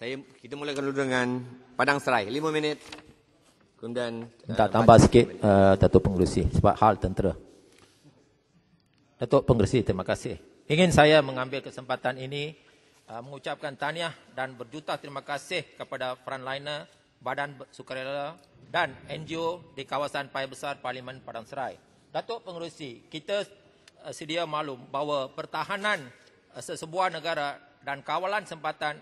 Kita mulakan dulu dengan Padang Serai. 5 minit. Kemudian minta tambah sikit Datuk Pengerusi sebab hal tentera. Datuk Pengerusi, terima kasih. Ingin saya mengambil kesempatan ini mengucapkan tahniah dan berjuta terima kasih kepada frontliner, Badan Sukarela dan NGO di kawasan Paya Besar Parlimen Padang Serai. Datuk Pengerusi, kita sedia maklum bahawa pertahanan sesebuah negara dan kawalan sempatan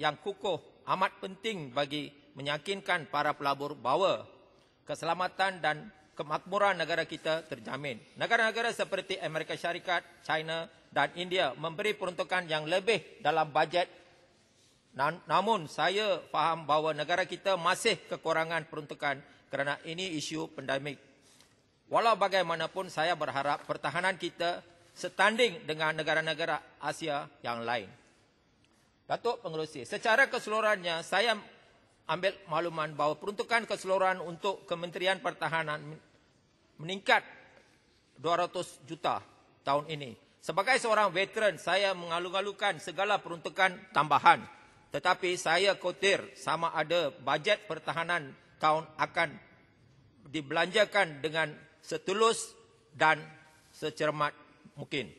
yang kukuh amat penting bagi meyakinkan para pelabur bahawa keselamatan dan kemakmuran negara kita terjamin. Negara-negara seperti Amerika Syarikat, China dan India memberi peruntukan yang lebih dalam bajet. Namun saya faham bahawa negara kita masih kekurangan peruntukan kerana ini isu pandemik. Walau bagaimanapun saya berharap pertahanan kita setanding dengan negara-negara Asia yang lain. Datuk Pengerusi, secara keseluruhannya saya ambil makluman bahawa peruntukan keseluruhan untuk Kementerian Pertahanan meningkat 200 juta tahun ini. Sebagai seorang veteran, saya mengalu-alukan segala peruntukan tambahan. Tetapi saya khawatir sama ada bajet pertahanan tahun akan dibelanjakan dengan setulus dan secermat mungkin.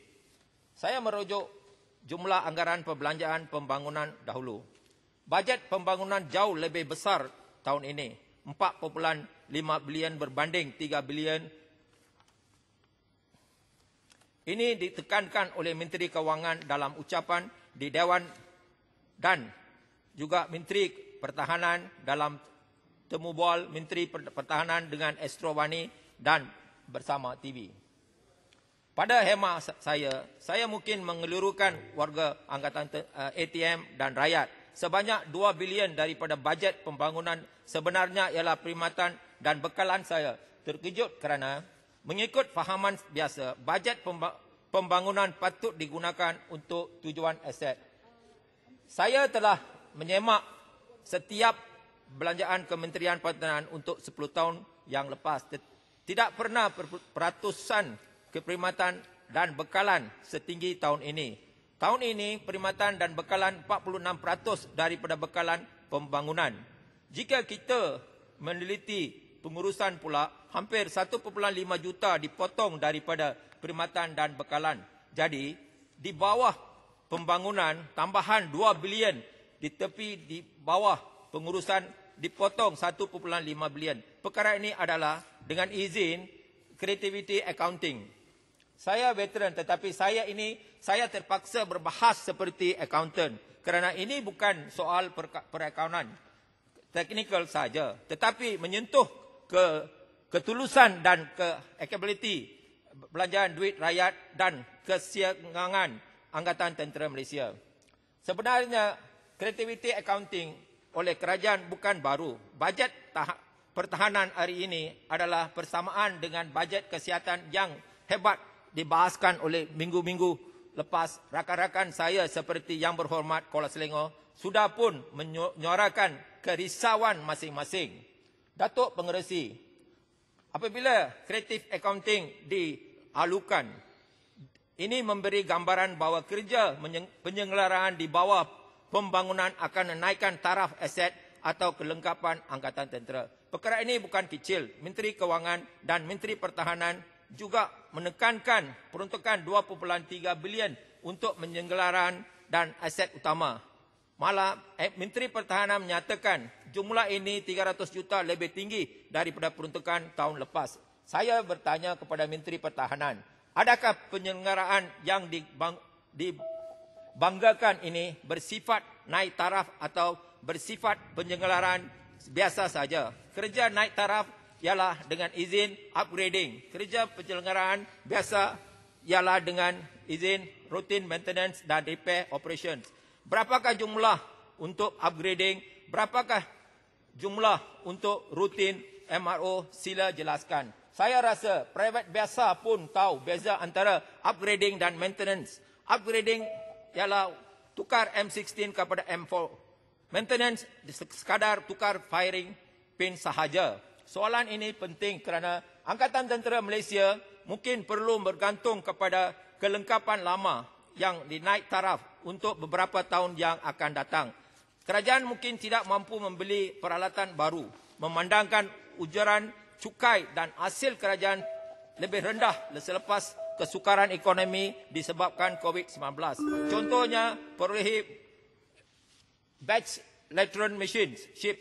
Saya merujuk jumlah anggaran perbelanjaan pembangunan dahulu. Bajet pembangunan jauh lebih besar tahun ini. 4.5 bilion berbanding 3 bilion. Ini ditekankan oleh Menteri Kewangan dalam ucapan di Dewan dan juga Menteri Pertahanan dalam temu bual Menteri Pertahanan dengan Astro Wani dan bersama TV. Pada hema saya mungkin mengelurukan warga Angkatan ATM dan rakyat. Sebanyak 2 bilion daripada bajet pembangunan sebenarnya ialah perkhidmatan dan bekalan saya. Terkejut kerana mengikut fahaman biasa, bajet pembangunan patut digunakan untuk tujuan aset. Saya telah menyemak setiap belanjaan Kementerian Pertahanan untuk 10 tahun yang lepas. Tidak pernah peratusan keperkhidmatan dan bekalan setinggi tahun ini. Tahun ini, perkhidmatan dan bekalan 46% daripada bekalan pembangunan. Jika kita meneliti pengurusan pula, hampir 1.5 juta dipotong daripada perkhidmatan dan bekalan. Jadi, di bawah pembangunan, tambahan 2 bilion di tepi di bawah pengurusan dipotong 1.5 bilion. Perkara ini adalah dengan izin creativity accounting. Saya veteran tetapi saya terpaksa berbahas seperti accountant kerana ini bukan soal perakaunan teknikal saja tetapi menyentuh ke ketulusan dan capability belanjaan duit rakyat dan kesiagaan Angkatan Tentera Malaysia. Sebenarnya creativity accounting oleh kerajaan bukan baru. Bajet pertahanan hari ini adalah persamaan dengan bajet kesihatan yang hebat dibahaskan oleh minggu-minggu lepas. Rakan-rakan saya seperti Yang Berhormat Kuala Selangor sudah pun menyuarakan kerisauan masing-masing. Datuk Pengerusi, apabila creative accounting dialukan, ini memberi gambaran bahawa kerja penyelenggaraan di bawah pembangunan akan menaikkan taraf aset atau kelengkapan Angkatan Tentera. Perkara ini bukan kecil. Menteri Kewangan dan Menteri Pertahanan juga menekankan peruntukan 2.3 bilion untuk penyelenggaraan dan aset utama. Malah Menteri Pertahanan menyatakan jumlah ini 300 juta lebih tinggi daripada peruntukan tahun lepas. Saya bertanya kepada Menteri Pertahanan, adakah penyelenggaraan yang dibanggakan ini bersifat naik taraf atau bersifat penyelenggaraan biasa saja? Kerja naik taraf ialah dengan izin upgrading. Kerja penyelenggaraan biasa ialah dengan izin routine maintenance dan repair operations. Berapakah jumlah untuk upgrading? Berapakah jumlah untuk routine MRO? Sila jelaskan. Saya rasa private biasa pun tahu beza antara upgrading dan maintenance. Upgrading ialah tukar M16 kepada M4. Maintenance sekadar tukar firing pin sahaja. Soalan ini penting kerana Angkatan Tentera Malaysia mungkin perlu bergantung kepada kelengkapan lama yang dinaik taraf untuk beberapa tahun yang akan datang. Kerajaan mungkin tidak mampu membeli peralatan baru, memandangkan ujaran cukai dan hasil kerajaan lebih rendah selepas kesukaran ekonomi disebabkan COVID-19. Contohnya, perolehi batch electron machines, chip.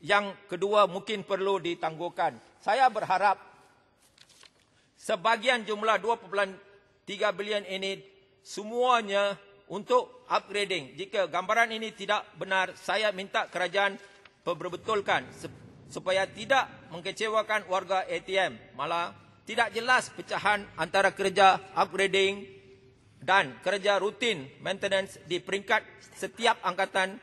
Yang kedua mungkin perlu ditangguhkan. Saya berharap sebahagian jumlah 2.3 bilion ini semuanya untuk upgrading. Jika gambaran ini tidak benar, saya minta kerajaan perbetulkan supaya tidak mengecewakan warga ATM. Malah tidak jelas pecahan antara kerja upgrading dan kerja rutin maintenance di peringkat setiap angkatan.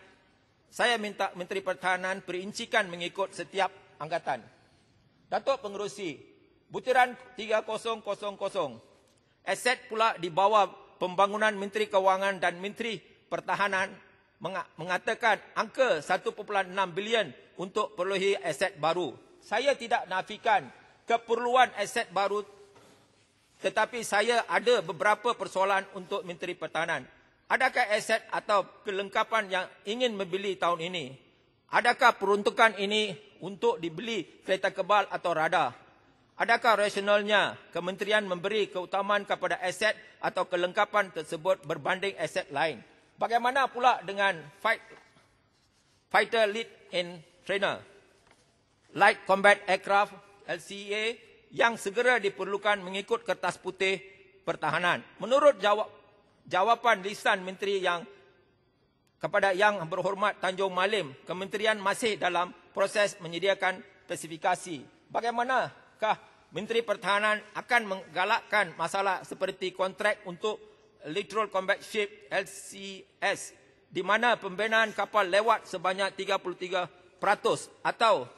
Saya minta Menteri Pertahanan perincikan mengikut setiap angkatan. Datuk Pengerusi, butiran 3000, aset pula di bawah Pembangunan Menteri Kewangan dan Menteri Pertahanan mengatakan angka 1.6 bilion untuk perolehi aset baru. Saya tidak nafikan keperluan aset baru, tetapi saya ada beberapa persoalan untuk Menteri Pertahanan. Adakah aset atau kelengkapan yang ingin membeli tahun ini? Adakah peruntukan ini untuk dibeli kereta kebal atau radar? Adakah rasionalnya kementerian memberi keutamaan kepada aset atau kelengkapan tersebut berbanding aset lain? Bagaimana pula dengan Fighter Lead and Trainer, Light Combat Aircraft LCA yang segera diperlukan mengikut kertas putih pertahanan? Menurut jawapan lisan menteri kepada Yang Berhormat Tanjung Malim, kementerian masih dalam proses menyediakan spesifikasi. Bagaimanakah Menteri Pertahanan akan menggalakkan masalah seperti kontrak untuk Littoral Combat Ship LCS, di mana pembinaan kapal lewat sebanyak 33%, atau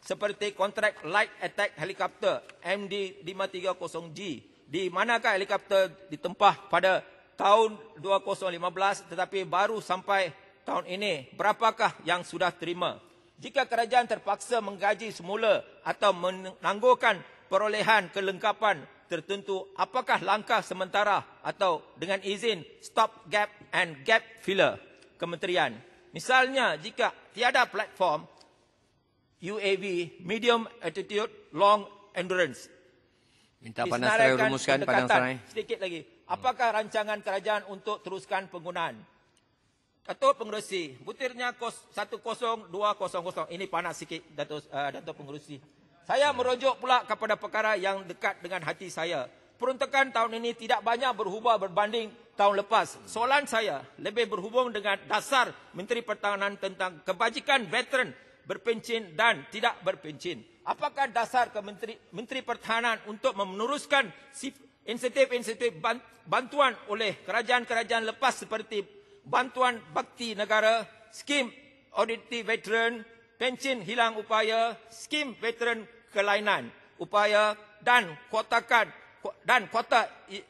seperti kontrak Light Attack Helicopter MD-530G, di manakah helikopter ditempah pada tahun 2015 tetapi baru sampai tahun ini? Berapakah yang sudah terima? Jika kerajaan terpaksa menggaji semula atau menangguhkan perolehan kelengkapan tertentu, apakah langkah sementara atau dengan izin stop gap and gap filler kementerian? Misalnya, jika tiada platform UAV, medium altitude, long endurance, minta Padang Serai rumuskan Padang Serai. Sedikit lagi. Apakah rancangan kerajaan untuk teruskan penggunaan? Datuk Pengerusi, butirnya 10200. Ini panas sikit, Datuk Pengerusi. Saya merujuk pula kepada perkara yang dekat dengan hati saya. Peruntukan tahun ini tidak banyak berubah berbanding tahun lepas. Soalan saya lebih berhubung dengan dasar Menteri Pertahanan tentang kebajikan veteran berpencen dan tidak berpencen. Apakah dasar Menteri Pertahanan untuk meneruskan insentif-insentif bantuan oleh kerajaan-kerajaan lepas seperti bantuan bakti negara, skim auditi veteran, pencen hilang upaya, skim veteran kelainan upaya dan kota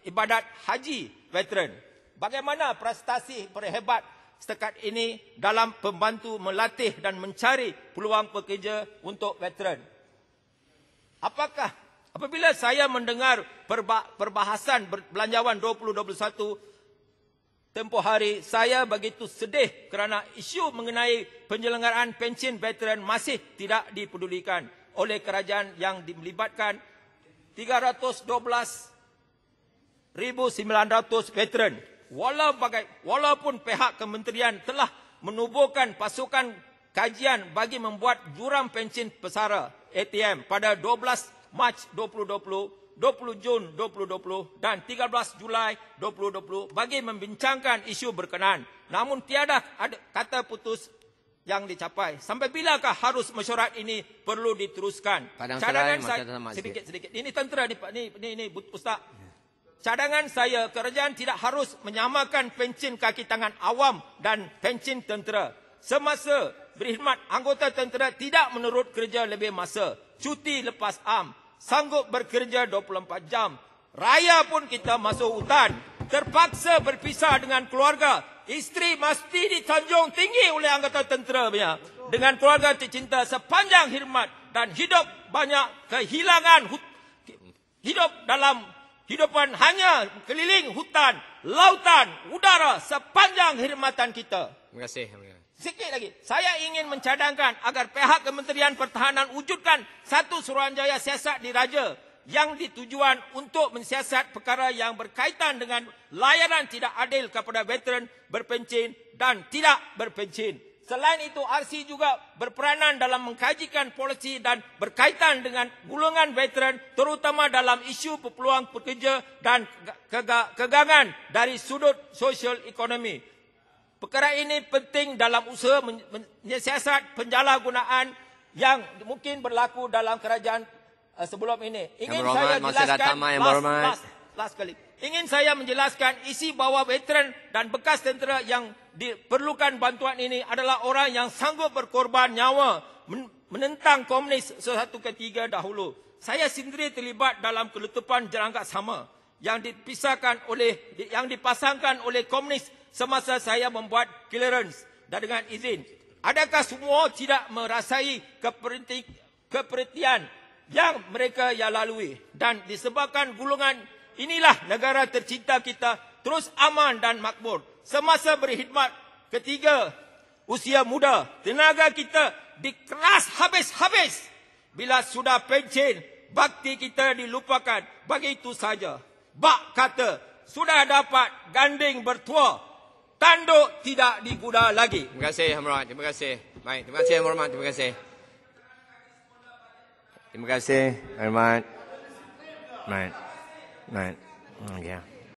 ibadat haji veteran? Bagaimana prestasi berhebat setakat ini dalam membantu melatih dan mencari peluang pekerja untuk veteran? Apabila saya mendengar perbahasan belanjawan 2021 tempoh hari, saya begitu sedih kerana isu mengenai penyelenggaraan pencen veteran masih tidak dipedulikan oleh kerajaan yang melibatkan 312,900 veteran. Walaupun pihak kementerian telah menubuhkan pasukan kajian bagi membuat jurang pencen pesara ATM pada 12 Mac 2020, 20 Jun 2020 dan 13 Julai 2020 bagi membincangkan isu berkenaan. Namun tiada kata putus yang dicapai. Sampai bilakah harus mesyuarat ini perlu diteruskan? Cadangan saya sedikit. Ini tentera ni Ustaz. Cadangan saya, kerajaan tidak harus menyamakan pencen kaki tangan awam dan pencen tentera. Semasa berkhidmat, anggota tentera tidak menurut kerja lebih masa, cuti lepas am, sanggup bekerja 24 jam. Raya pun kita masuk hutan, terpaksa berpisah dengan keluarga. Isteri mesti ditanjung tinggi oleh anggota tentera dengan keluarga tercinta sepanjang khidmat dan hidup banyak kehilangan hidup dalam hidupan hanya keliling hutan, lautan, udara sepanjang khidmatan kita. Terima kasih. Sikit lagi. Saya ingin mencadangkan agar pihak Kementerian Pertahanan wujudkan satu Suruhanjaya Siasat Diraja yang ditujuan untuk mensiasat perkara yang berkaitan dengan layanan tidak adil kepada veteran berpencen dan tidak berpencen. Selain itu, RC juga berperanan dalam mengkajikan polisi dan berkaitan dengan golongan veteran terutama dalam isu peluang pekerja dan kegangan dari sudut sosial ekonomi. Perkara ini penting dalam usaha mensiasat penjalahgunaan yang mungkin berlaku dalam kerajaan sebelum ini. Ingin saya jelaskan last kali. Ingin saya menjelaskan isi bahawa veteran dan bekas tentera yang diperlukan bantuan ini adalah orang yang sanggup berkorban nyawa menentang komunis satu ketiga dahulu. Saya sendiri terlibat dalam keletupan jerangka sama yang dipasangkan oleh komunis semasa saya membuat clearance dan dengan izin. Adakah semua tidak merasai keperhatian yang mereka lalui? Dan disebabkan golongan inilah negara tercinta kita terus aman dan makmur. Semasa berkhidmat ketiga usia muda, tenaga kita dikeras habis-habis. Bila sudah pencen, bakti kita dilupakan begitu saja. Bak kata, sudah dapat ganding bertua, tanduk tidak diguda lagi. Terima kasih, Yang Berhormat. Terima kasih. Baik, terima kasih, Yang Berhormat. Terima kasih. Terima kasih, Yang Berhormat. Baik. Baik. Okay.